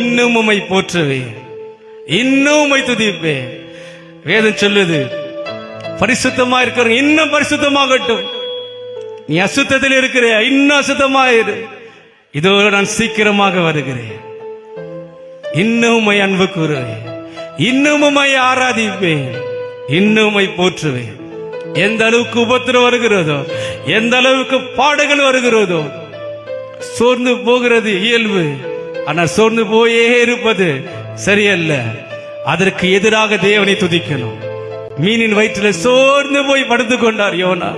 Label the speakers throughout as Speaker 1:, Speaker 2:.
Speaker 1: இன்னும் உம்மை போற்றுவேன், இன்னும் உம்மை துதிப்பேன். வேதம் சொல்லுது, பரிசுத்தமா இருக்கிறவங்க இன்னும் பரிசுத்தமாகட்டும். நீ அசுத்தத்தில் இருக்கிற, இன்னும் அசுத்தமாயிரு. இதோ நான் சீக்கிரமாக வருகிறேன். இன்னும் உம்மை அன்பு கூறுவேன், இன்னும் உம்மை ஆராதிப்பேன், இன்னும் உம்மை போற்றுவேன். எந்த அளவுக்கு உபத்திரம் வருகிறதோ, எந்த அளவுக்கு பாடுகள் வருகிறதோ, சோர்ந்து போகிறது இயல்பு. ஆனால் சோர்ந்து போயே இருப்பது சரியல்ல. அதற்கு எதிராக தேவனை துதிக்கணும். மீனின் வயிற்றில் சோர்ந்து போய் படுத்துக் கொண்டார் யோனா.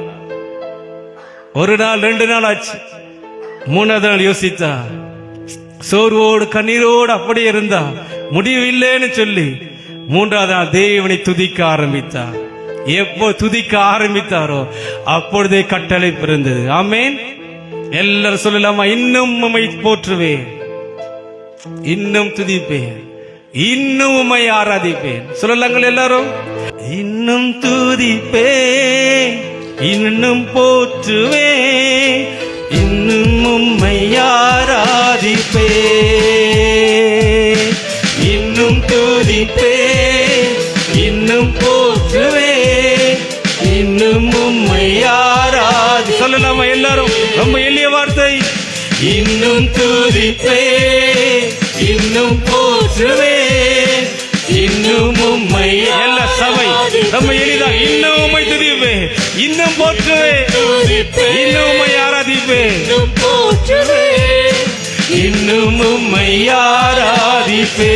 Speaker 1: ஒரு நாள் 2 நாள் ஆச்சு. 3வது நாள் யோசித்தா, சோர்வோடு கண்ணீரோடு அப்படியே இருந்தா முடிவில்லைன்னு சொல்லி 3வது நாள் தேவனை துதிக்க ஆரம்பித்தார். எப்போ துதிக்க ஆரம்பித்தாரோ அப்பொழுதே கட்டளை பிறந்தது. ஆமென். எல்லாரும் சொல்லலாமா? இன்னும் உம்மை போற்றுவேன், இன்னும் துதிப்பேன், இன்னும் உம்மை ஆராதிப்பேன். சொல்லலாங்கள் எல்லாரும். இன்னும் துதிப்பேன், இன்னும் போற்றுவேன், இன்னும் உம்மை ஆராதிப்பேன். இன்னும் துதிப்பேன், இன்னும் போற்றுவேன், இன்னும் உம்மை ஆராதி. சொல்லலாமா எல்லாரும்? ரொம்ப எளிய வார்த்தை. இன்னும் துதிப்பேன், இன்னும் போற்றுவேன், இன்னும் உம்மை. எல்லா சபை ரொம்ப எளிதா. இன்னும் உம்மை துதிப்பேன், இன்னும் போற்றுவேன், இன்னும் உம்மை ஆராதிப்பேன், இன்னும் உம்மை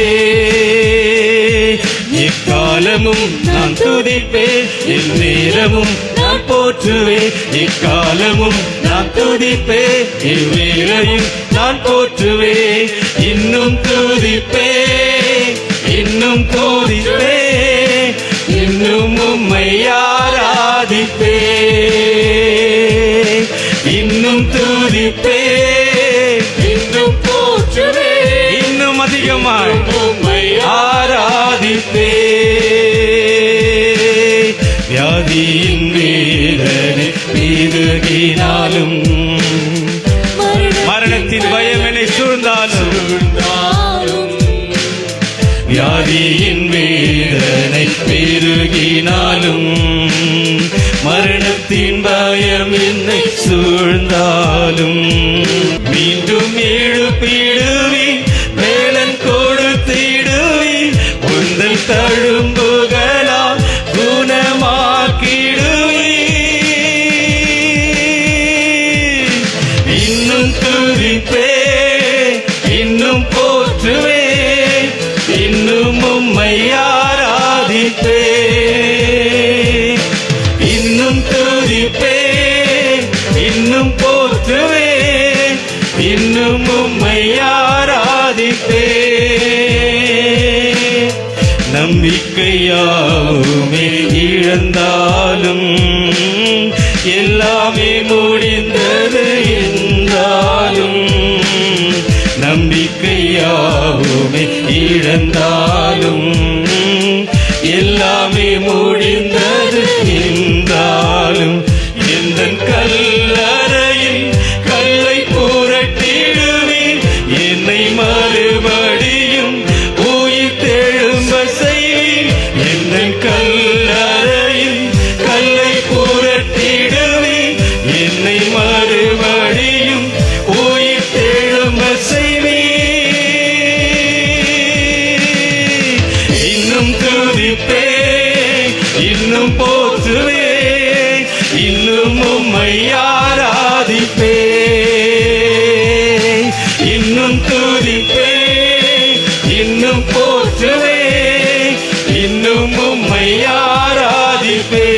Speaker 1: ஆராதிப்பேன். எக்காலமும் நான் துதிப்பேன், எந்நேரமும் நான் போற்றுவேன். எக்காலமும் நான் துதிப்பேன், எவ்வேளையும் நான் போற்றுவேன். இன்னும் துதிப்பேன், இன்னும் துதிப்பேன், இன்னும் உம்மை ஆராதிப்பேன். இன்னும் துதிப்பேன், இன்னும் போற்றுவேன், இன்னும் அதிகமாய் உம்மை ஆராதிப்பேன். வியாதியின் வேதனை மீதுகினாலும், மரணத்தின் பயம் என்னை சூழ்ந்தாலும், வியாதியின் வேதனை பெருகினாலும், மரணத்தின் பயம் என்னை சூழ்ந்தாலும், மீண்டும் எழுப்பிடுவீர், மேலன் கொடுத்திடுவீர், உந்தல் தழும்புகளால் குணமாக்கிடுவீர். இன்னும் துதிப்பேன், இன்னும் போற்றுவேன், இன்னும் உம்மை ஆராதிப்பேன். இன்னும் துதிப்பேன், இன்னும் போற்றுவேன், இன்னும் உம்மை ஆராதிப்பேன். நம்பிக்கையாவுமே இழந்தாலும், எல்லாமே முடிந்தது என்றாலும், நம்பிக்கையாவுமே இழந்தாலும், எல்லாமே முடிந்தது என்றாலும், எந்த கல்லறையில் கல்லை புரட்டிடுவீர், என்னை மறுபடியும் உயிர் தெழும்ப செய்வீர். எந்த கல்லறையில் கல்லை புரட்டிடுவீர், என்னை மறுபடியும் உயிர் தெழும்ப செய்வீர். இன்னும் துதிப்பேன், இன்னும் போற்றுவேன், இன்னும் உம்மை ஆராதிப்பேன். இன்னும் துதிப்பேன், இன்னும் போற்றுவேன், இன்னும் உம்மை ஆராதிப்பேன்.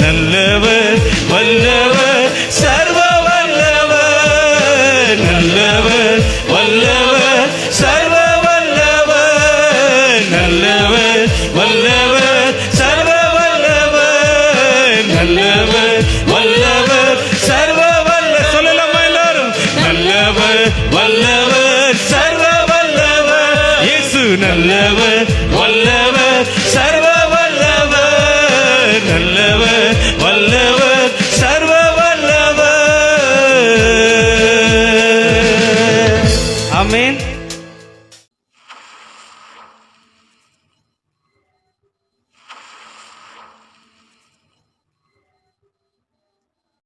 Speaker 1: நல்லவர், வல்லவர், சர்வ வல்லவர், நல்லவர், வல்லவர், சர்வ வல்லவர், நல்லவர், வல்லவர், சர்வ வல்லவர், நல்லவர், வல்லவர், சர்வ வல்ல. சொல்லலாமா எல்லாரும்? நல்லவர், வல்லவர், சர்வ வல்லவர், இயேசு நல்லவர், வல்லவர், சர்வ வல்லவர், நல்லவர், வல்லவர், சர்வ வல்லவர். ஆமென்.